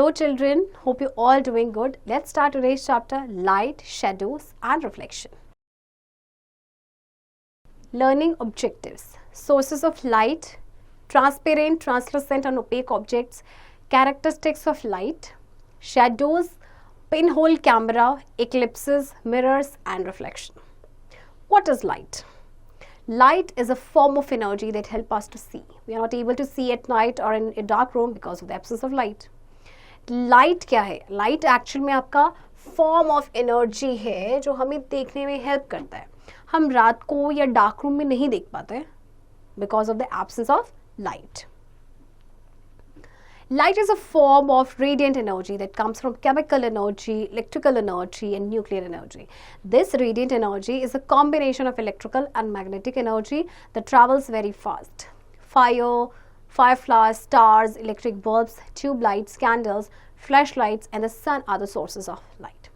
Hello children, hope you all doing good. Let's start today's chapter, Light, Shadows and Reflection. Learning objectives, sources of light, transparent, translucent and opaque objects, characteristics of light, shadows, pinhole camera, eclipses, mirrors and reflection. What is light? Light is a form of energy that helps us to see. We are not able to see at night or in a dark room because of the absence of light. Light क्या है? Light actual में आपका form of energy है जो हमें देखने में help करता है. हम रात को या डार्क रूम में नहीं देख पाते because of the absence of light. Light is a form of radiant energy that comes from chemical energy, electrical energy and nuclear energy. This radiant energy is a combination of electrical and magnetic energy that travels very fast. Fire, fireflies, stars, electric bulbs, tube lights, candles, flashlights and the sun are the sources of light.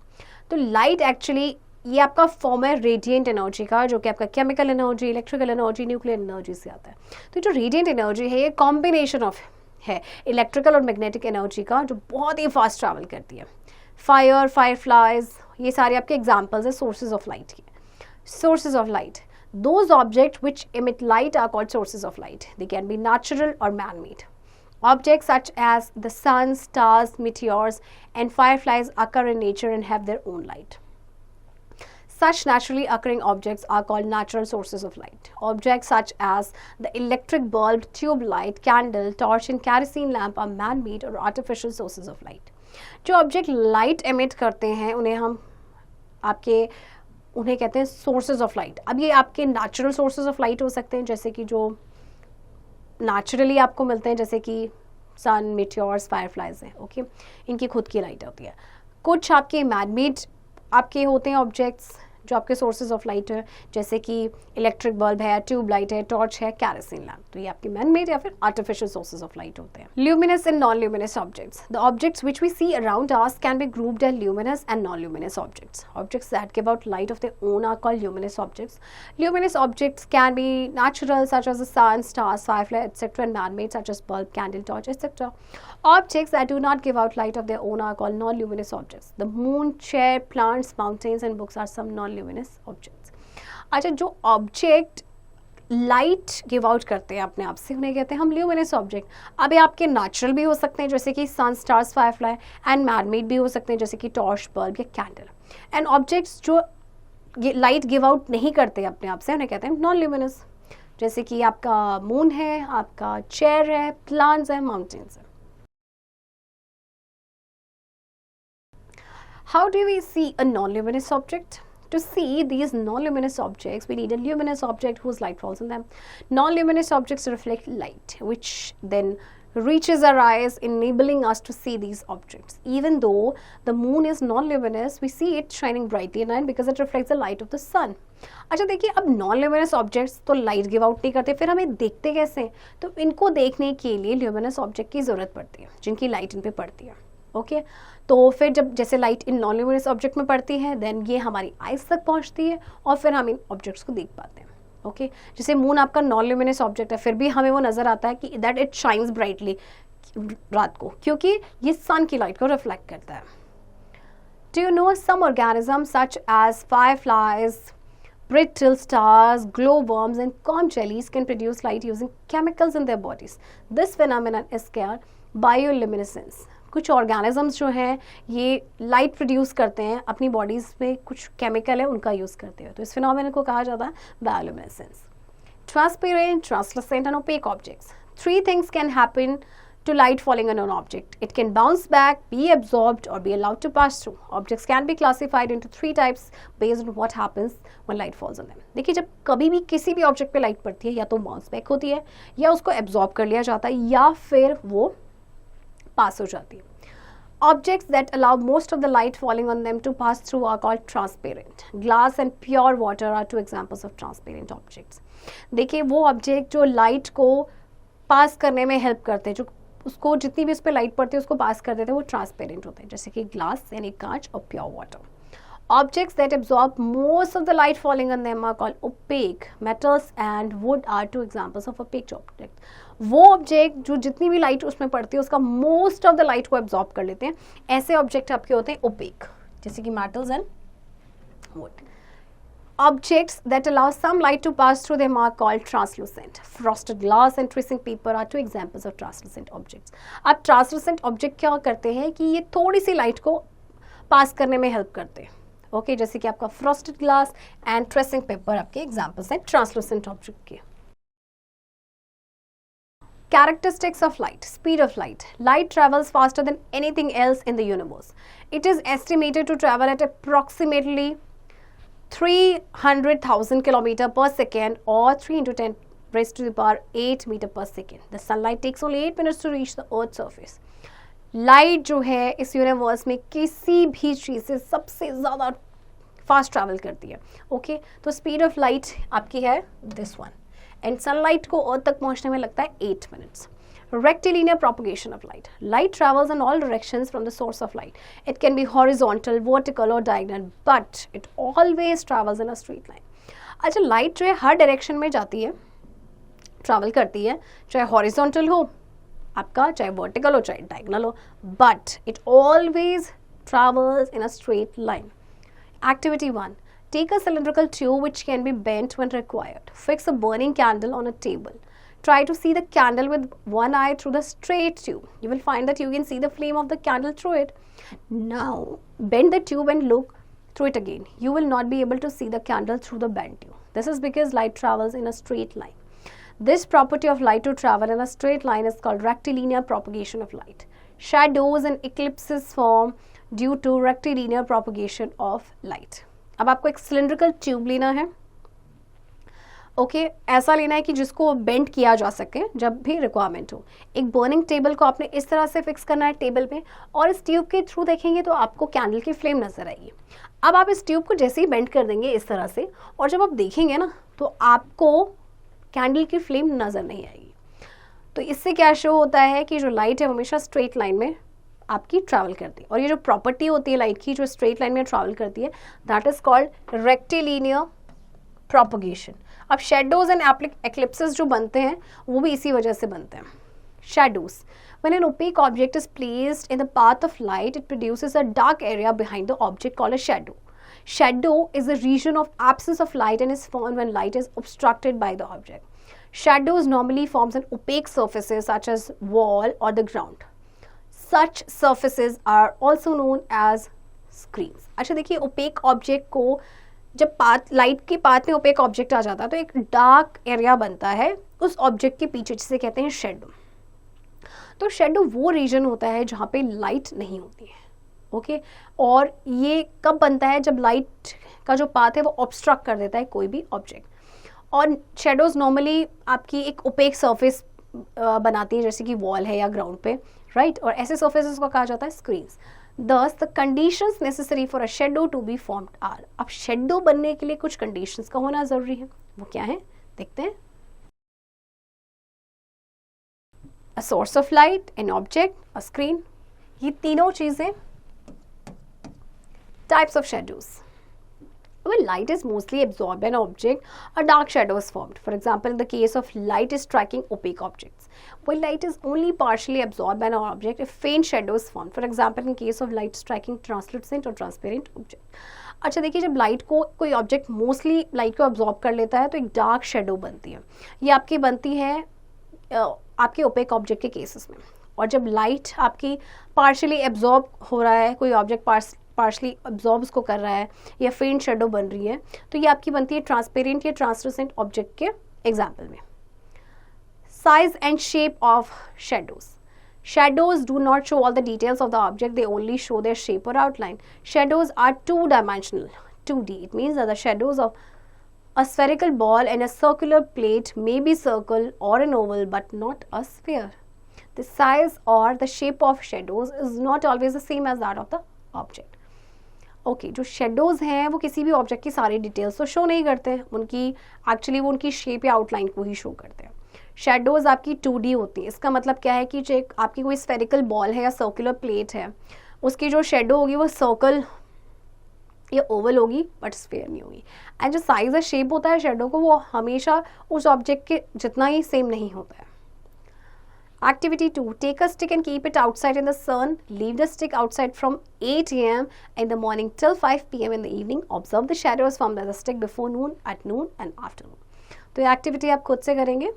तो light actually ये आपका form है radiant energy का जो कि आपका chemical energy, electrical energy, nuclear energy से आता है. तो जो रेडिएंट एनर्जी है ये कॉम्बिनेशन ऑफ है इलेक्ट्रिकल और मैग्नेटिक एनर्जी का जो बहुत ही फास्ट ट्रैवल करती है. फायर, फायरफ्लाइज ये सारे आपके एग्जांपल्स है सोर्सेज ऑफ लाइट के. Sources of light, those objects which emit light are called sources of light. They can be natural or man-made. Objects such as the sun, stars, meteors and fireflies occur in nature and have their own light. Such naturally occurring objects are called natural sources of light. Objects such as the electric bulb, tube light, candle, torch and kerosene lamp are man-made or artificial sources of light. जो object light emit करते हैं उन्हें कहते हैं sources of light. अब ये आपके natural sources of light हो सकते हैं जैसे कि जो नेचुरली आपको मिलते हैं जैसे कि सन, मीटियोर्स, फायरफ्लाइज हैं. ओके, इनकी खुद की लाइट होती है. कुछ आपके मैनमेड आपके होते हैं ऑब्जेक्ट्स जो आपके सोर्सेज ऑफ लाइट है जैसे कि इलेक्ट्रिक बल्ब है, ट्यूब लाइट है, टॉर्च है, कैरोसिन लैम्प. तो ये आपके मैनमेड या फिर आर्टिफिशियल सोर्सेज ऑफ लाइट होते हैं. Luminous and non luminous objects. The objects which we see around us can be grouped as luminous and non luminous objects. Objects that give out light of their own are called luminous objects. Luminous objects can be natural such as the sun, stars, firefly, etc. and man-made such as bulb, candle, torch, etc. Objects that do not give out light of their own are called non-luminous objects. The moon, chair, plants, mountains and books are some non-luminous objects. अच्छा, जो object light give out करते हैं अपने आप से उन्हें कहते हैं हम ल्यूमिनस ऑब्जेक्ट. अब ये आपके नेचुरल भी हो सकते हैं जैसे कि सन, स्टार्स, फायरफ्लाई एंड मैनमेड भी हो सकते हैं जैसे कि टॉर्च, बल्ब या कैंडल. एंड ऑब्जेक्ट्स जो लाइट गिव आउट नहीं करते अपने आप से उन्हें कहते हैं नॉन ल्यूमिनस जैसे कि आपका मून है, आपका चेयर है, प्लांट्स है, माउंटेन्स है. How do we see a non-luminous object? To see these non-luminous objects, we need a luminous object whose light falls on them. Non-luminous objects reflect light, which then reaches our eyes, enabling us to see these objects. Even though the moon is non-luminous, we see it shining brightly at night because it reflects the light of the sun. अच्छा देखिए, अब non-luminous objects तो light give out नहीं करते, फिर हमें देखते कैसे? तो इनको देखने के लिए luminous object की ज़रूरत पड़ती है जिनकी लाइट इन पे पड़ती है. ओके, तो फिर जब जैसे light in non luminous object में पड़ती है देन ये हमारी आइज तक पहुंचती है और फिर हम इन ऑब्जेक्ट्स को देख पाते हैं. ओके, जैसे मून आपका नॉन ल्यूमिनस ऑब्जेक्ट है फिर भी हमें वो नज़र आता है कि दैट इट शाइन्स ब्राइटली रात को क्योंकि ये सन की लाइट को रिफ्लेक्ट करता है. Do you know some organism such as fireflies, brittle stars, glowworms and conch jellies can produce light using chemicals in their bodies. This phenomenon is called bioluminescence. कुछ organisms जो हैं ये लाइट प्रोड्यूस करते हैं अपनी bodies में, कुछ chemical है उनका यूज़ करते हैं. तो इस फिनोमेनन को कहा जाता है bioluminescence. Transparent, translucent and opaque objects. 3 things can happen to light falling on an object. It can bounce back, be absorbed or be allowed to pass through. Objects can be classified into 3 types based on what happens when light falls on them. देखिए, जब कभी भी किसी भी object पे light पड़ती है या तो बाउंस बैक होती है या उसको एब्जॉर्ब कर लिया जाता है या फिर वो पास हो जाती है. Objects that allow most of the light falling on them to pass through are called transparent. Glass and pure water are 2 examples of transparent objects. देखिए, वो ऑब्जेक्ट जो लाइट को पास करने में हेल्प करते हैं, जो उसको जितनी भी उस पर लाइट पड़ती है उसको पास कर देते हैं, वो ट्रांसपेरेंट होते हैं जैसे कि ग्लास यानी कांच और pure water. Objects that absorb most of the light falling on them are called opaque. Metals and wood are two examples of opaque objects. वो ऑब्जेक्ट जो जितनी भी लाइट उसमें पड़ती है उसका मोस्ट ऑफ द लाइट को एब्जॉर्ब कर लेते हैं, ऐसे ऑब्जेक्ट आपके होते हैं ओपेक, जैसे कि metals and would. Objects that allow some light to pass through them are called translucent. Frosted glass and tracing paper are two examples of translucent objects. अब translucent object क्या करते हैं कि ये थोड़ी सी लाइट को पास करने में हेल्प करते हैं. ओके, जैसे कि आपका frosted glass and tracing paper आपके एग्जाम्पल्स हैं ट्रांसलूसेंट ऑब्जेक्ट के. Characteristics of light. Speed of light. Light travels faster than anything else in the universe. It is estimated to travel at approximately 300,000 km per second or 3 into 10 raised to the power 8 meter per second. The sunlight takes only 8 minutes to reach the earth's surface. Light जो है इस universe में किसी भी चीज़ से सबसे ज़्यादा fast travel करती है. ओके, तो स्पीड ऑफ लाइट आपकी है दिस वन, एंड सनलाइट को अर्थ तक पहुंचने में लगता है 8 minutes. Rectilinear propagation of light. Light travels in all directions from the source of light. It can be horizontal, vertical or diagonal, but it always travels in a straight line. अच्छा, light जो है हर direction में जाती है, travel करती है, चाहे horizontal हो आपका, चाहे वर्टिकल हो, चाहे डायगोनल हो, but it always travels in a straight line. Activity 1. Take a cylindrical tube which can be bent when required. Fix a burning candle on a table. Try to see the candle with one eye through the straight tube. You will find that you can see the flame of the candle through it. Now, bend the tube and look through it again. You will not be able to see the candle through the bent tube. This is because light travels in a straight line. This property of light to travel in a straight line is called rectilinear propagation of light. Shadows and eclipses form due to rectilinear propagation of light. अब आपको एक cylindrical tube लेना है. Okay, ऐसा लेना है कि जिसको बेंड किया जा सके जब भी रिक्वायरमेंट हो. एक बर्निंग टेबल को आपने इस तरह से फिक्स करना है टेबल पे, और इस ट्यूब के थ्रू देखेंगे तो आपको कैंडल की फ्लेम नजर आएगी. अब आप इस ट्यूब को जैसे ही बेंड कर देंगे इस तरह से, और जब आप देखेंगे ना तो आपको कैंडल की फ्लेम नजर नहीं आएगी. तो इससे क्या शो होता है कि जो लाइट है हमेशा स्ट्रेट लाइन में आपकी ट्रैवल करती है, और ये जो प्रॉपर्टी होती है लाइट की जो स्ट्रेट लाइन में ट्रैवल करती है, that is called rectilinear propagation. अब शेडोज एंड एक्लिप्सेस जो बनते हैं वो भी इसी वजह से बनते हैं. Shadows. When an opaque object is placed in the path of light, it produces a dark area behind the object called a shadow. Shadow is a region of absence of light and is formed when light is obstructed by the object. Shadows normally forms on opaque surfaces such as wall or the ground. Such surfaces are also known as screens. अच्छा देखिए, opaque object को जब light के path में opaque object आ जाता है तो एक डार्क एरिया बनता है उस ऑब्जेक्ट के पीछे, जिसे कहते हैं शेडो. तो शेडो वो रीजन होता है जहाँ पे लाइट नहीं होती है. ओके, और ये कब बनता है? जब लाइट का जो पाथ है वो ऑब्स्ट्रक्ट कर देता है कोई भी ऑब्जेक्ट. और शेडोज नॉर्मली आपकी एक ओपेक सरफेस बनाती है, जैसे कि वॉल है या ग्राउंड पे, राइट. और ऐसे सर्फेसेस को कहा जाता है screens. Thus, the conditions necessary for a shadow to be formed are. अब शेडो बनने के लिए कुछ कंडीशंस का होना जरूरी है. वो क्या है देखते हैं. A source of light, an object, a screen. ये तीनों चीजें. Types of shadows. When light is mostly absorbed by an object, a dark shadow is formed. For example, in the case of light is striking opaque objects. When light is only partially absorbed by an object, a faint shadow is formed. For example, in case of light striking translucent or transparent object. अच्छा देखिए, जब light को कोई object mostly light को absorb कर लेता है तो एक डार्क शेडो बनती है. ये आपकी बनती है आपके ओपेक ऑब्जेक्ट के केसेस में. और जब लाइट आपकी पार्शियली एब्जॉर्ब हो रहा है, कोई ऑब्जेक्ट पार्शली अब्जॉर्ब उसको कर रहा है या फेंट शेडो बन रही है, तो ये आपकी बनती है ट्रांसपेरेंट या ट्रांसलूसेंट ऑब्जेक्ट के एग्जाम्पल में. Size and shape of shadows. Shadows do not show all the details of the object, they only show their shape or outline. Shadows are two-dimensional, 2D. It means that the shadows of a spherical ball and a circular plate may be circle or an oval but not a sphere. The size or the shape of shadows is not always the same as that of the object. Okay, जो shadows हैं वो किसी भी object की सारी details तो show नहीं करते हैं, उनकी एक्चुअली वो उनकी शेप या आउटलाइन को ही शो करते हैं. शेडोज़ आपकी 2D होती है. इसका मतलब क्या है कि जो आपकी कोई स्फेरिकल बॉल है या सर्कुलर प्लेट है, उसकी जो शेडो होगी वो सर्कल ये ओवल होगी बट स्फेयर नहीं होगी। एंड जो साइज या शेप होता है शेडो को वो हमेशा उस ऑब्जेक्ट के जितना ही सेम नहीं होता है। Activity 2. Take a stick and keep it outside in the sun. Leave the stick outside from 8 a.m. in the morning till 5 p.m. in the evening. Observe the shadows formed by the stick before noon, at noon and afternoon. तो ये activity आप खुद से करेंगे।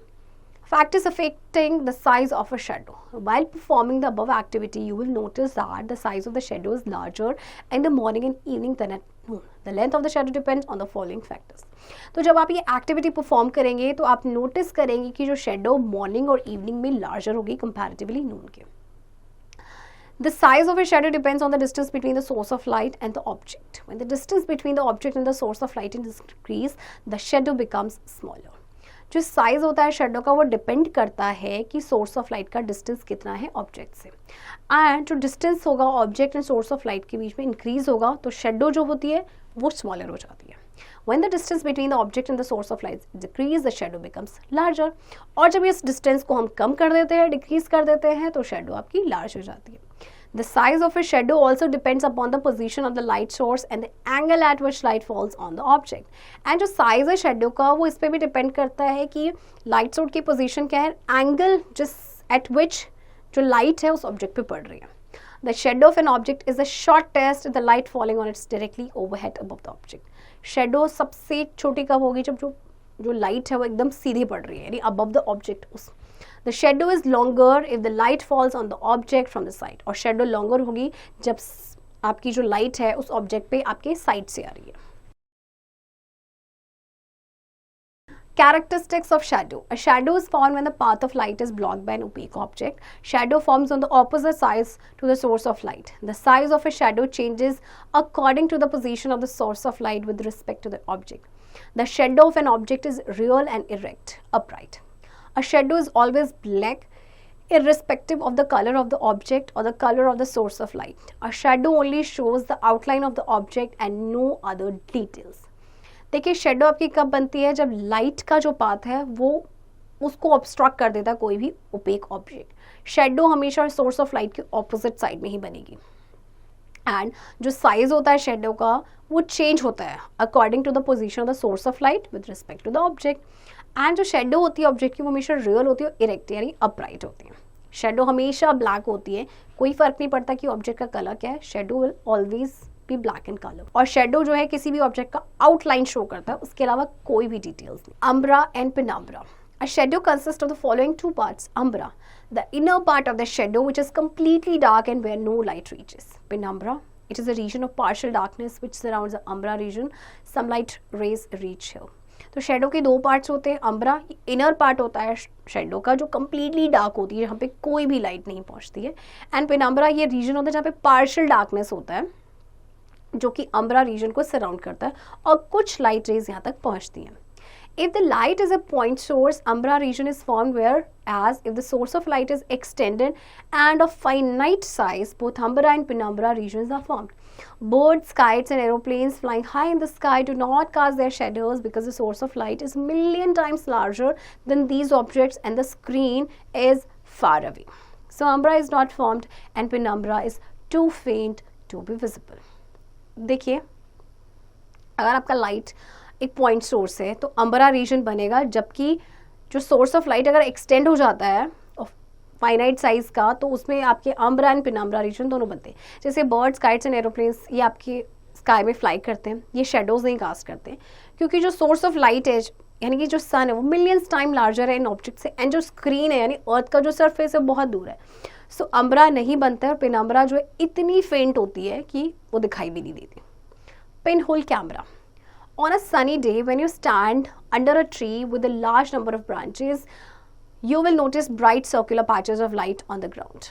Factors affecting the size of a shadow. While performing the above activity, you will notice that the size of the shadow is larger in the morning and evening than at noon. The length of the shadow depends on the following factors. तो जब आप ये activity perform करेंगे तो आप notice करेंगे कि जो शेडो मॉर्निंग और इवनिंग में लार्जर होगी कंपैरेटिवली नून के। The size of a shadow depends on the distance between the source of light and the object. When the distance between the object and the source of light is increased, the shadow becomes smaller. जो size होता है shadow का वो depend करता है कि source of light का distance कितना है ऑब्जेक्ट से। एंड जो डिस्टेंस होगा object and source of light के बीच में इंक्रीज होगा तो शेडो जो होती है वो स्मॉलर हो जाती है। When the distance between the object and the source of light decrease, the shadow becomes larger. और जब इस डिस्टेंस को हम कम कर देते हैं डिक्रीज कर देते हैं तो शेडो आपकी लार्ज हो जाती है। The size of a shadow also depends upon the position of the light source and the angle at which light falls on the object. And जो size है shadow का वो इस पे भी depend करता है कि light source की position क्या है, angle जिस at which जो light है उस object पे पड़ रही है। The shadow of an object is the shortest the light falling on it directly overhead above the object. Shadow सबसे छोटी कब होगी जब जो light है वो एकदम सीधी पड़ रही है यानी above the object उस। The shadow is longer if the light falls on the object from the side. और shadow longer होगी जब आपकी जो light है उस object पे आपके side से आ रही है। Characteristics of shadow. A shadow is formed when the path of light is blocked by an opaque object. Shadow forms on the opposite sides to the source of light. The size of a shadow changes according to the position of the source of light with respect to the object. The shadow of an object is real and erect, upright. A shadow is always black, irrespective of the color of the object or the color of the source of light. A shadow only shows the outline of the object and no other details. देखिए shadow आपकी कब बनती है जब light का जो path है वो उसको ऑब्स्ट्रक्ट कर देता है कोई भी ओपेक ऑब्जेक्ट। शेडो हमेशा सोर्स ऑफ लाइट के ऑपोजिट साइड में ही बनेगी। एंड जो साइज होता है शेडो का वो चेंज होता है according to the position of the source of light with respect to the object. And जो शेडो होती है ऑब्जेक्ट की वो हमेशा रियल होती है, इरेक्ट यानी अपराइट होती है। शेडो हमेशा ब्लैक होती है, कोई फर्क नहीं पड़ता कि ऑब्जेक्ट का कलर क्या है, shadow will always be black in colour. और शेडो जो है किसी भी ऑब्जेक्ट का आउटलाइन शो करता है, उसके अलावा कोई भी डिटेल्स नहीं। Umbra and penumbra. A shadow consists of the following two parts. Umbra, the inner part of the shadow which is completely dark and where no light reaches. Penumbra, it is a region of partial darkness which surrounds the umbra region. Some light rays reach here. तो shadow के दो parts होते हैं। Umbra inner part होता है shadow का जो completely dark होती है, जहाँ पे कोई भी लाइट नहीं पहुँचती है। एंड पेनम्ब्रा ये रीजन होता है जहाँ पे पार्शियल डार्कनेस होता है जो कि अम्ब्रा रीजन को सराउंड करता है और कुछ लाइट रेज यहाँ तक पहुँचती हैं। If the light is a point source, umbra region is formed, whereas if the source of light is extended and of finite size, both umbra and penumbra regions are formed. Birds, kites and aeroplanes flying high in the sky do not cast their shadows because the source of light is a million times larger than these objects and the screen is far away. So umbra is not formed and penumbra is too faint to be visible. देखिए अगर आपका light एक point source है तो umbra reason बनेगा, जबकि जो source of light अगर एक्सटेंड हो जाता है फाइनाइट साइज का तो उसमें आपके अम्ब्रा एंड पेनम्ब्रा रीजन दोनों बनते हैं। जैसे बर्ड्स, काइट्स एंड एरोप्लेन्स ये आपके स्काई में फ्लाई करते हैं, ये शेडोज नहीं कास्ट करते क्योंकि जो सोर्स ऑफ लाइट है यानी कि जो सन है वो मिलियंस टाइम लार्जर है इन ऑब्जेक्ट से, एंड जो स्क्रीन है यानी अर्थ का जो सरफेस है बहुत दूर है। सो अम्ब्रा नहीं बनता है और पेनम्ब्रा जो है इतनी फेंट होती है कि वो दिखाई भी नहीं देती। Pin hole camera. On a sunny day, when you stand under a tree with a large number of branches, you will notice bright circular patches of light on the ground.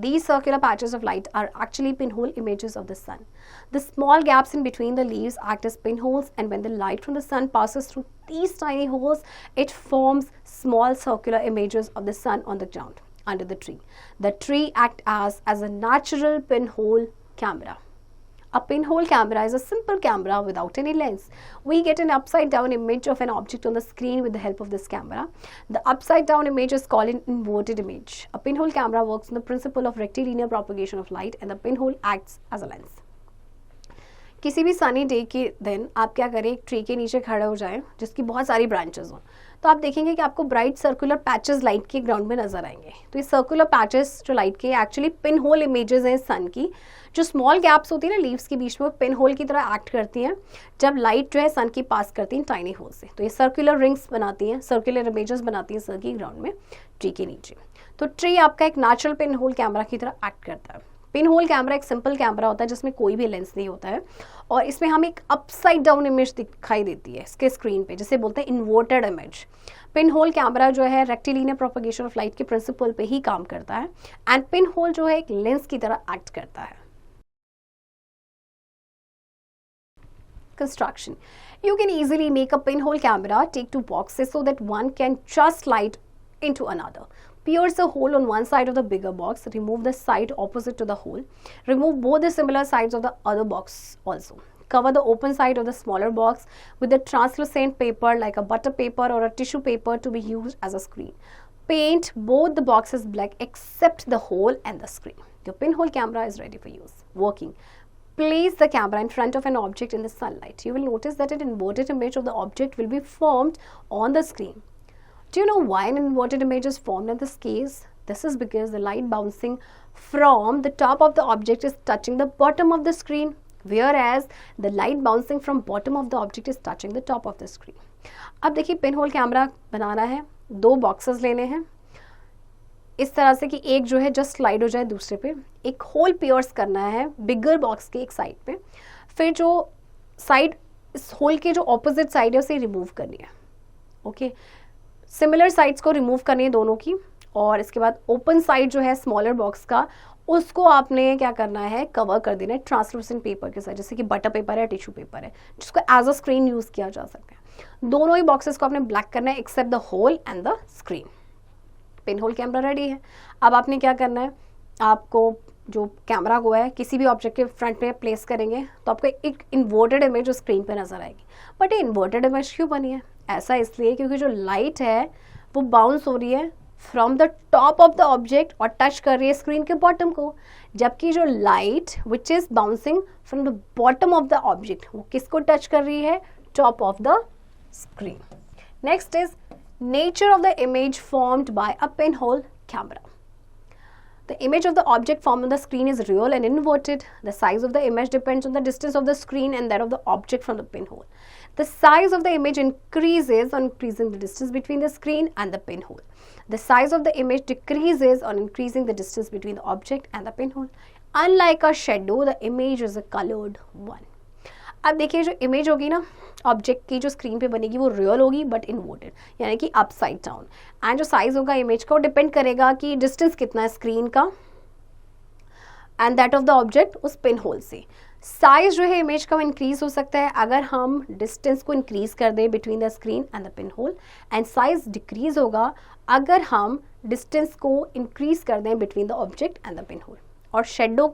These circular patches of light are actually pinhole images of the sun. The small gaps in between the leaves act as pinholes, and when the light from the sun passes through these tiny holes, it forms small circular images of the sun on the ground under the tree. The tree acts as a natural pinhole camera. A pinhole camera is a simple camera without any lens. We get an upside down image of an object on the screen with the help of this camera. The upside down image is called an inverted image. A pinhole camera works on the principle of rectilinear propagation of light and the pinhole acts as a lens. किसी भी sunny day के दिन आप क्या करें, एक tree के नीचे खड़े हो जाएं जिसकी बहुत सारी ब्रांचेस हों, तो आप देखेंगे कि आपको ब्राइट सर्कुलर पैचेस लाइट के ग्राउंड में नजर आएंगे। तो ये सर्कुलर पैचेस जो लाइट के एक्चुअली पिन होल इमेजेस हैं सन की। जो स्मॉल गैप्स होती है ना लीव्स के बीच में, वो पिन होल की तरह एक्ट करती हैं जब लाइट जो है सन की पास करती है टाइनी होल से। तो ये सर्कुलर रिंग्स बनाती हैं, सर्कुलर इमेजेस बनाती हैं सन की ग्राउंड में ट्री के नीचे। तो ट्री आपका एक नेचुरल पिन होल कैमरा की तरह एक्ट करता है। पिन होल कैमरा एक सिंपल कैमरा होता है जिसमें कोई भी लेंस नहीं होता है, और इसमें हमें एक अपसाइड डाउन इमेज दिखाई देती है इसके स्क्रीन पे, जिसे बोलते हैं inverted image. Pin hole camera जो है रेक्टिलिनियर प्रोपगेशन ऑफ लाइट के प्रिंसिपल पे ही काम करता है, एंड पिन होल जो है एक लेंस की तरह एक्ट करता है। Construction. You can easily make a pinhole camera, take two boxes so that one can just light into another. Pierce a hole on one side of the bigger box, remove the side opposite to the hole, remove both the similar sides of the other box also. Cover the open side of the smaller box with a translucent paper like a butter paper or a tissue paper to be used as a screen. Paint both the boxes black except the hole and the screen. Your pinhole camera is ready for use. Working. Place the camera in front of an object in the sunlight. You will notice that an inverted image of the object will be formed on the screen. Do you know why an inverted image is formed in this case? This is because the light bouncing from the top of the object is touching the bottom of the screen, whereas the light bouncing from bottom of the object is touching the top of the screen. अब देखिए pin hole camera बनाना है, दो boxes लेने हैं इस तरह से कि एक जो है जस्ट स्लाइड हो जाए दूसरे पे, एक होल पियर्स करना है बिगर बॉक्स के एक साइड पे, फिर जो साइड इस होल के जो ऑपोजिट साइड है उसे रिमूव करनी है। ओके, सिमिलर साइड्स को रिमूव करनी है दोनों की, और इसके बाद ओपन साइड जो है स्मॉलर बॉक्स का उसको आपने क्या करना है, कवर कर देना है ट्रांसलूसेंट पेपर के साथ, जैसे कि बटर पेपर है, टिश्यू पेपर है, जिसको एज अ स्क्रीन यूज किया जा सकता है। दोनों ही बॉक्सेस को आपने ब्लैक करना है except the hole and the screen. Pin hole camera ready है। अब आपने क्या करना है, आपको जो कैमरा को है किसी भी ऑब्जेक्ट के फ्रंट में प्लेस करेंगे तो आपको एक इन्वर्टेड इमेज स्क्रीन पे नजर आएगी। बट ये इन्वर्टेड इमेज क्यों बनी है? ऐसा इसलिए क्योंकि जो लाइट है वो बाउंस हो रही है from the top of the object और टच कर रही है स्क्रीन के बॉटम को, जबकि जो light which is bouncing from the bottom of the object वो किसको टच कर रही है? Top of the screen. Next is nature of the image formed by a pinhole camera. The image of the object formed on the screen is real and inverted. The size of the image depends on the distance of the screen and that of the object from the pinhole. The size of the image increases on increasing the distance between the screen and the pinhole. The size of the image decreases on increasing the distance between the object and the pinhole. Unlike a shadow, the image is a colored one. अब देखिए जो image होगी ना object की जो screen पे बनेगी वो रियल होगी बट इन्वर्टेड, यानी कि अपसाइड डाउन। एंड जो साइज होगा इमेज का वो डिपेंड करेगा कि डिस्टेंस कितना है स्क्रीन का and that of the object उस पिन होल से। साइज जो है इमेज का वो इंक्रीज हो सकता है अगर हम डिस्टेंस को इंक्रीज कर दें between the screen and the pin hole, and size decrease होगा अगर हम डिस्टेंस को इंक्रीज कर दें between the object and the pin hole. और शेडो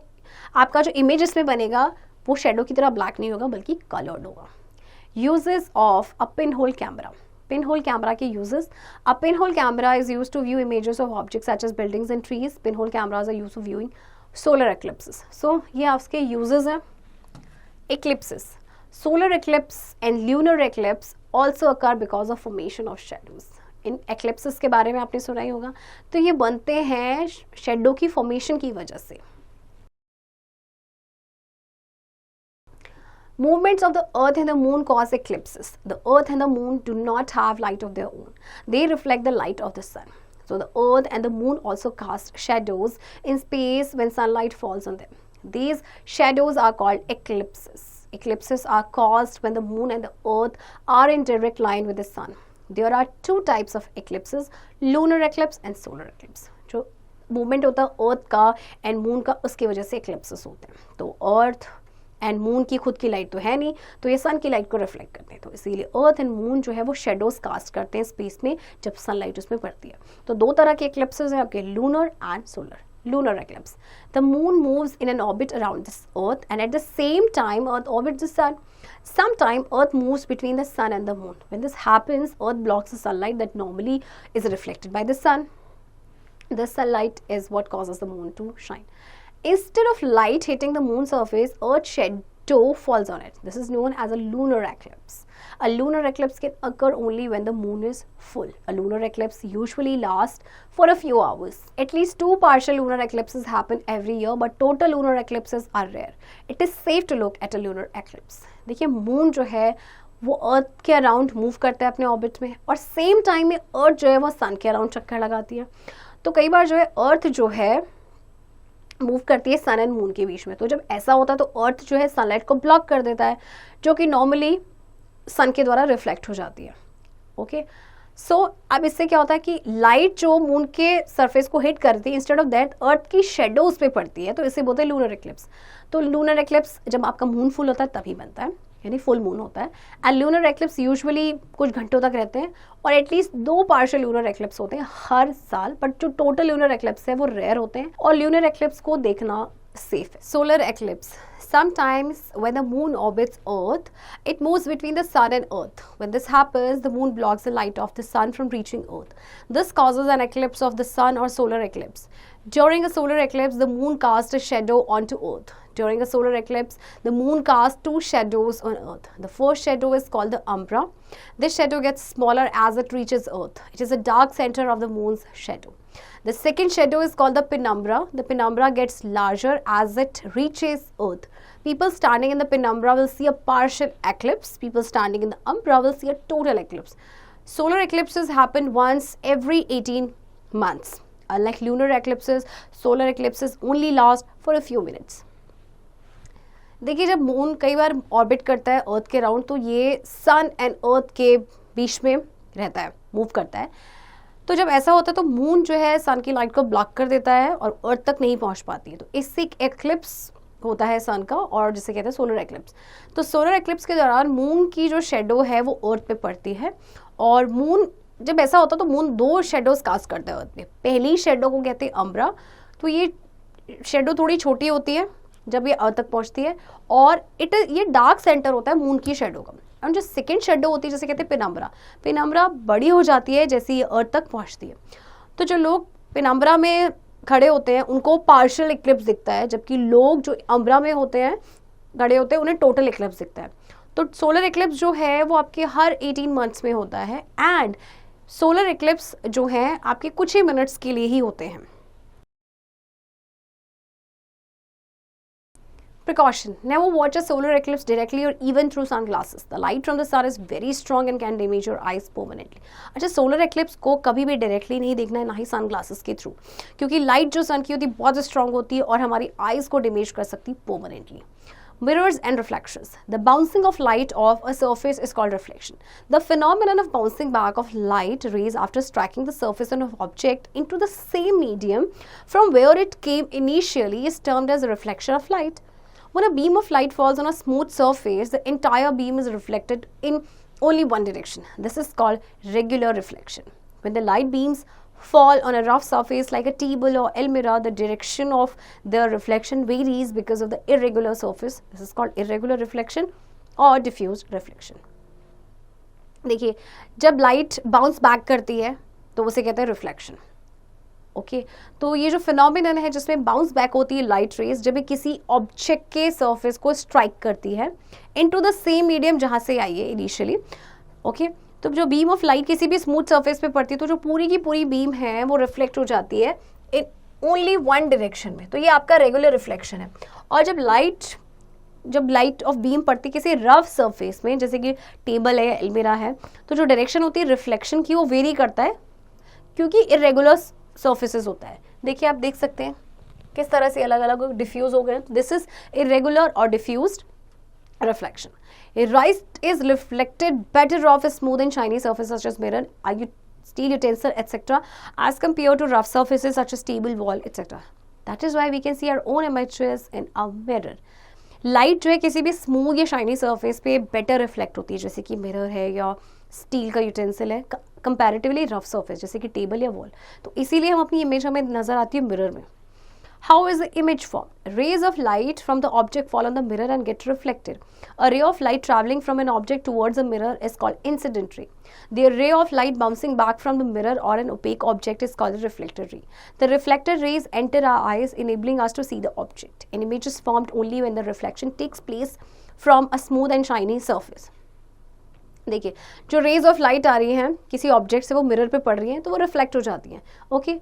आपका जो इमेज इसमें बनेगा वो शेडो की तरह ब्लैक नहीं होगा बल्कि कलर्ड होगा। Uses of a pin hole camera. Pin hole camera के uses, a pin hole camera is use to view images of objects such as buildings and trees. Pin hole cameras are used for viewing solar eclipses. So ये आपके uses हैं। Eclipses, solar eclipse and lunar eclipse also occur because of formation of shadows. In eclipses के बारे में आपने सुना ही होगा, तो ये बनते हैं शेडो की फॉर्मेशन की वजह से। Movements of the earth and the moon cause eclipses. The earth and the moon do not have light of their own. They reflect the light of the sun. So the earth and the moon also cast shadows in space when sunlight falls on them. These shadows are called eclipses. Eclipses are caused when the moon and the earth are in direct line with the sun. There are two types of eclipses, lunar eclipse and solar eclipse. जो movement होता है अर्थ का and moon का, उसकी वजह से eclipses होते हैं। तो अर्थ एंड मून की खुद की लाइट तो है नहीं, तो ये सन की लाइट को रिफ्लेक्ट करते हैं, तो इसीलिए अर्थ एंड मून जो है वो शेडोज कास्ट करते हैं स्पेस में जब सनलाइट उसमें पड़ती है। तो दो तरह के एक्लिप्सेस हैं आपके, lunar and solar. Lunar eclipse. The moon moves in an orbit around this earth and at the same time earth orbits the sun. Sometime earth moves between the sun and the moon. When this happens, earth blocks the sunlight that normally is reflected by the sun. The sunlight is what causes the moon to shine. Instead of light hitting the moon's surface, earth shed toe falls on it. This is known as a lunar eclipse. A lunar eclipse can occur only when the moon is full. A lunar eclipse usually lasts for a few hours. At least 2 partial lunar eclipses happen every year, but total lunar eclipses are rare. It is safe to look at a lunar eclipse. देखिए moon जो है वो अर्थ के around move करता है अपने orbit में, और सेम टाइम में अर्थ जो है वो सन के अराउंड चक्कर लगाती है. तो कई बार जो है अर्थ जो है मूव करती है सन एंड मून के बीच में. तो जब ऐसा होता है तो अर्थ जो है सनलाइट को ब्लॉक कर देता है, जो कि नॉर्मली सन के द्वारा रिफ्लेक्ट हो जाती है. ओके सो अब इससे क्या होता है कि लाइट जो मून के सरफेस को हिट करती है, इंस्टेड ऑफ दैट अर्थ की शेडो उस पर पड़ती है, तो इसे बोलते हैं लूनर एक्लिप्स. तो लूनर एक्लिप्स जब आपका मून फुल होता है तभी बनता है, यानी फुल मून होता है. एंड लूनर एक्लिप्स यूजुअली कुछ घंटों तक रहते हैं, और एटलीस्ट 2 पार्शियल लूनर एक्लिप्स होते हैं हर साल, बट जो टोटल लूनर एक्लिप्स है वो रेयर होते हैं, और लूनर एक्लिप्स को देखना safe. Solar eclipse. Sometimes when the moon orbits Earth, it moves between the sun and Earth. When this happens, the moon blocks the light of the sun from reaching Earth. This causes an eclipse of the sun or solar eclipse. During a solar eclipse, the moon casts a shadow onto Earth. During a solar eclipse, the moon casts 2 shadows on Earth. The first shadow is called the umbra. This shadow gets smaller as it reaches Earth. It is the dark center of the moon's shadow. The second shadow is called the penumbra. The penumbra gets larger as it reaches Earth. People standing in the penumbra will see a partial eclipse. People standing in the umbra will see a total eclipse. Solar eclipses happen once every 18 months. Unlike lunar eclipses, solar eclipses only last for a few minutes. देखिए जब moon कई बार orbit करता है अर्थ के round, तो ये सन and earth के बीच में रहता है, मूव करता है. तो जब ऐसा होता है तो मून जो है सन की लाइट को ब्लॉक कर देता है और अर्थ तक नहीं पहुंच पाती है. तो इससे एक एक्लिप्स होता है सन का, और जिसे कहते हैं सोलर एक्लिप्स. तो सोलर एक्लिप्स के दौरान मून की जो शेडो है वो अर्थ पे पड़ती है, और मून जब ऐसा होता है तो मून 2 शेडोज कास्ट करता है अर्थ पे. पहली शेडो को कहते हैं अम्ब्रा. तो ये शेडो थोड़ी छोटी होती है जब ये अर्थ तक पहुंचती है, और ये डार्क सेंटर होता है मून की शेडो का. और जो सेकेंड शेडो होती है जैसे कहते हैं पेनम्बरा, पेनम्बरा बड़ी हो जाती है जैसे ये अर्थ तक पहुंचती है. तो जो लोग पेनम्बरा में खड़े होते हैं उनको पार्शियल इक्लिप्स दिखता है, जबकि लोग जो अम्बरा में होते हैं खड़े होते हैं उन्हें टोटल इक्लिप्स दिखता है. तो सोलर इक्लिप्स जो है वो आपके हर 18 मंथ्स में होता है, एंड सोलर इक्लिप्स जो है आपके कुछ ही मिनट्स के लिए ही होते हैं. Precaution. Never watch a solar eclipse directly or even through sunglasses. The light from the sun is very strong and can damage your eyes permanently. अच्छा, solar eclipse को कभी भी directly नहीं देखना है, ना ही sunglasses के थ्रू, क्योंकि light जो sun की होती है बहुत strong होती है और हमारी eyes को damage कर सकती है permanently. Mirrors and reflections. The bouncing of light off a surface is called reflection. The phenomenon of bouncing back of light rays after striking the surface of an object into the same medium from where it came initially is termed as a reflection of light. When a beam of light falls on a smooth surface, the entire beam is reflected in only one direction. This is called regular reflection. When the light beams fall on a rough surface like a table or almirah, the direction of their reflection varies because of the irregular surface. This is called irregular reflection or diffused reflection. देखिए जब light bounce back करती है तो उसे कहते हैं reflection. Okay तो ये जो फिनोमिनन है जिसमें बाउंस बैक होती है लाइट रेज, जब ये किसी ऑब्जेक्ट के सरफेस को स्ट्राइक करती है इनटू द सेम मीडियम जहाँ से आई है इनिशियली. ओके तो जो बीम ऑफ लाइट किसी भी स्मूथ सरफेस पे पड़ती है तो जो पूरी की पूरी बीम है वो रिफ्लेक्ट हो जाती है इन ओनली वन डायरेक्शन में. तो ये आपका रेगुलर रिफ्लेक्शन है. और जब लाइट ऑफ बीम पड़ती है किसी रफ सरफेस में, जैसे कि टेबल है या अलमीरा है, तो जो डायरेक्शन होती है रिफ्लेक्शन की वो वेरी करता है क्योंकि इरेगुलर सर्फेसेस होता है. देखिए आप देख सकते हैं किस तरह से अलग अलग डिफ्यूज हो गए. दिस इज इरेगुलर और diffused reflection. Light is reflected better off a smooth and shiny surface such as mirror, steel utensil, etc. as compared to rough surfaces such as table, wall, etc. That is why we can see our own images in a mirror. Light जो है किसी भी smooth या shiny surface पे better reflect होती है, जैसे कि मिरर है या स्टील का यूटेंसिल है, कंपैरेटिवली रफ सरफेस जैसे कि टेबल या वॉल. तो इसीलिए हम अपनी इमेज हमें नज़र आती है मिरर में. How is the image formed? Rays of light from the object fall on the mirror and get reflected. A ray of light traveling from an object towards a mirror is called incident ray. The ray of light bouncing back from the mirror or an opaque object is called a reflected ray. The reflected rays enter our eyes, enabling us to see the object. An image is formed only when the reflection takes place from a smooth and shiny surface. देखिए, जो raise of light आ रही हैं किसी object से, वो mirror पे पड़ रही हैं तो वो रिफ्लेक्ट हो जाती हैं. ओके,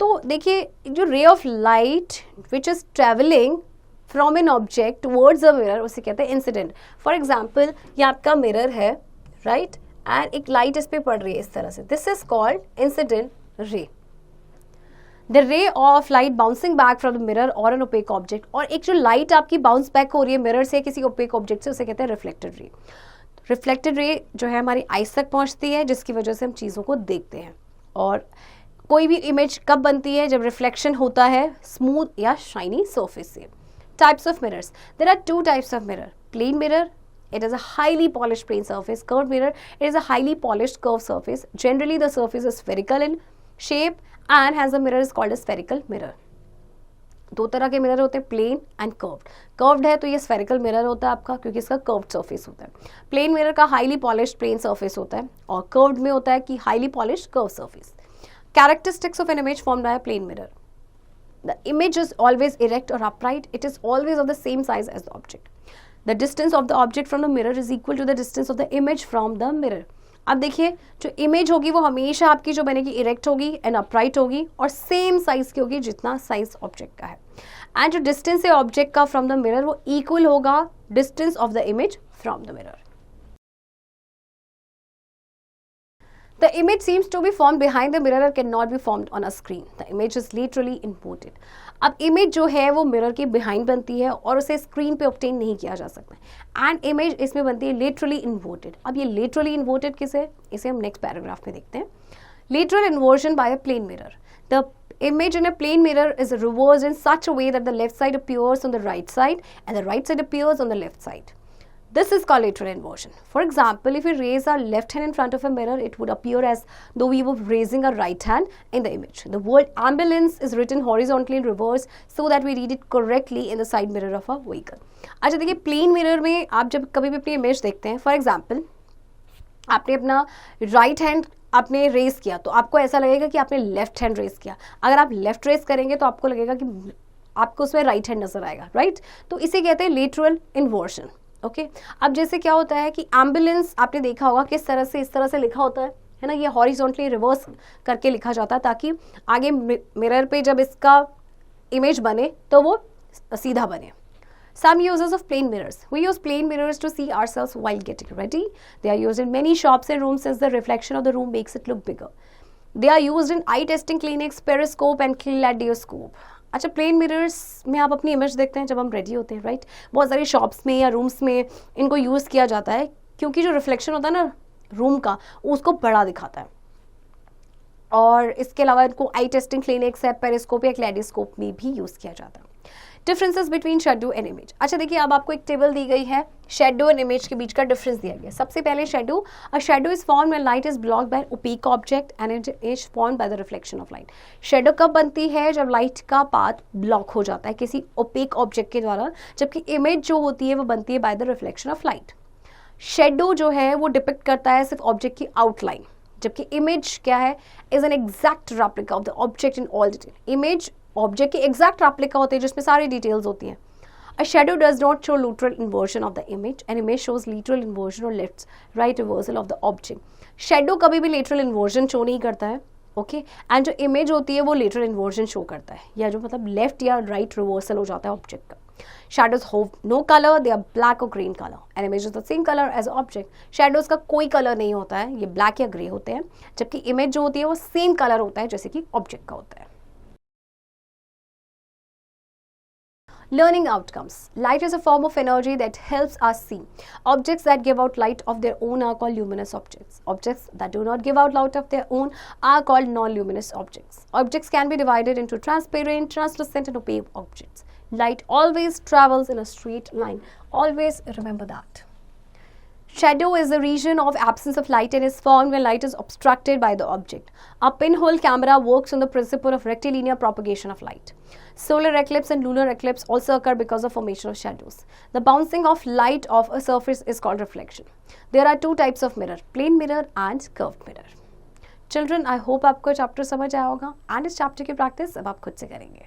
तो देखिए जो ray of light which is travelling from an object towards a mirror, उसे कहते हैं इंसिडेंट. फॉर एग्जाम्पल, ये आपका मिरर है, राइट, एंड एक लाइट इस पे पड़ रही है इस तरह से. This is called incident ray. The ray of light bouncing back from the mirror और एन ओपेक ऑब्जेक्ट, और एक जो लाइट आपकी बाउंस बैक हो रही है मिरर से किसी ओपेक ऑब्जेक्ट से, उसे कहते हैं रिफ्लेक्टेड रे. रिफ्लेक्टेड रे जो है हमारी आइज तक पहुंचती है, जिसकी वजह से हम चीज़ों को देखते हैं. और कोई भी इमेज कब बनती है? जब रिफ्लेक्शन होता है स्मूथ या शाइनी सरफेस से. Types of mirrors. There are two types of mirror. Plane mirror, it is a highly polished plane surface. Curved mirror, it is a highly polished curved surface. Generally the surface is spherical in shape and has a mirror is called a spherical mirror. दो तरह के mirror होते हैं, plane and curved. Curved है तो ये spherical mirror होता है आपका, क्योंकि इसका कर्व्ड सरफेस होता है. प्लेन मिरर का हाईली पॉलिश्ड प्लेन सरफेस होता है, और कर्व्ड में होता है कि highly polished curve surface. Characteristics of an image formed by a plane mirror. The image is always erect or upright. It is always of the same size as the object. The distance of the object from the mirror is equal to the distance of the image from the mirror. अब देखिए, जो image होगी वो हमेशा आपकी जो बनेगी erect होगी एंड अपराइट होगी और सेम साइज की होगी जितना साइज ऑब्जेक्ट का है. एंड जो डिस्टेंस है ऑब्जेक्ट का फ्रॉम द मिरर वो इक्वल होगा distance of the image from the mirror. The image seems to be formed behind the mirror and cannot be formed on a screen. The image is laterally inverted. अब image जो है वो mirror के behind बनती है और उसे screen पे ऑब्टेन नहीं किया जा सकता. एंड इमेज इसमें बनती है लेटरली इन्वर्टेड. अब ये लेटरली इन्वर्टेड किसे, इसे हम नेक्स्ट पैराग्राफ में देखते हैं. Lateral inversion by a plane mirror. The image in a plane mirror is reversed in such a way that the left side appears on the right side and the right side appears on the left side. This is called lateral inversion. For example, if we raise our left hand in front of a mirror, it would appear as though we were raising our right hand in the image. The word ambulance is written horizontally in reverse so that we read it correctly in the side mirror of a vehicle. अच्छा देखिए, plane mirror में आप जब कभी भी अपनी image देखते हैं, फॉर एग्जाम्पल आपने अपना राइट हैंड आपने रेस किया तो आपको ऐसा लगेगा कि आपने लेफ्ट हैंड रेस किया. अगर आप लेफ्ट रेस करेंगे तो आपको लगेगा कि आपको उसमें राइट हैंड नजर आएगा, राइट. तो इसे कहते हैं लेटरल इन्वर्जन. ओके, अब जैसे क्या होता है कि एम्बुलेंस आपने देखा होगा किस तरह से, इस तरह से लिखा होता है ना, ये हॉरिजॉन्टली रिवर्स करके लिखा जाता है ताकि आगे मिरर पे जब इसका इमेज बने तो वो सीधा बने. Some uses of plane mirrors. We use plane mirrors to see ourselves while getting ready. They are used in many shops and rooms since the reflection of the room makes it look bigger. They are used in eye testing clinics, periscope and kaleidoscope. अच्छा, plane mirrors में आप अपनी image देखते हैं जब हम ready होते हैं, राइट. बहुत सारी शॉप्स में या रूम्स में इनको यूज़ किया जाता है क्योंकि जो रिफ्लेक्शन होता है ना रूम का, उसको बड़ा दिखाता है. और इसके अलावा इनको आई टेस्टिंग क्लिनिक्स है, पेरिस्कोप या क्लेडोस्कोप में भी यूज़ किया जाता है. Differences between shadow and image. अच्छा देखिए, अब आपको एक टेबल दी गई है, शेडो एंड इमेज के बीच का डिफरेंस दिया गया. सबसे पहले shadow. A shadow is formed when light is blocked by opaque object and it is formed by the reflection of light. Shadow कब बनती है? जब लाइट का पाथ ब्लॉक हो जाता है किसी ओपेक ऑब्जेक्ट के द्वारा, जबकि इमेज जो होती है वो बनती है by the reflection of light. Shadow जो है वो डिपिक्ट करता है सिर्फ ऑब्जेक्ट की आउटलाइन, जबकि इमेज क्या है, is an exact replica of the object in all detail. Image object की एग्जैक्ट रेप्लिका होती है जिसमें सारी डिटेल्स होती हैं. A shadow does not show lateral inversion of the image. An image shows lateral inversion or left right reversal of the object. Shadow कभी भी lateral inversion show नहीं करता है, ओके. एंड जो इमेज होती है वो lateral inversion शो करता है, या जो मतलब लेफ्ट या राइट रिवर्सल हो जाता है ऑब्जेक्ट का. Shadows have no color, they are black or green color. An image is the same color as object. Shadows का कोई कलर नहीं होता है, ये ब्लैक या ग्रे होते हैं, जबकि इमेज जो होती है वो सेम कलर होता है जैसे कि ऑब्जेक्ट का होता है. Learning outcomes. Light is a form of energy that helps us see. Objects that give out light of their own are called luminous objects. Objects that do not give out light of their own are called non-luminous objects. Objects can be divided into transparent, translucent and opaque objects. Light always travels in a straight line. Always remember that. Shadow is the region of absence of light and is formed when light is obstructed by the object. A pinhole camera works on the principle of rectilinear propagation of light. Solar eclipse and lunar eclipse also occur because of formation of shadows. The bouncing of light off a surface is called reflection. There are two types of mirror, plane mirror and curved mirror. Children, I hope आपको chapter समझ आया होगा and इस chapter की practice अब आप खुद से करेंगे.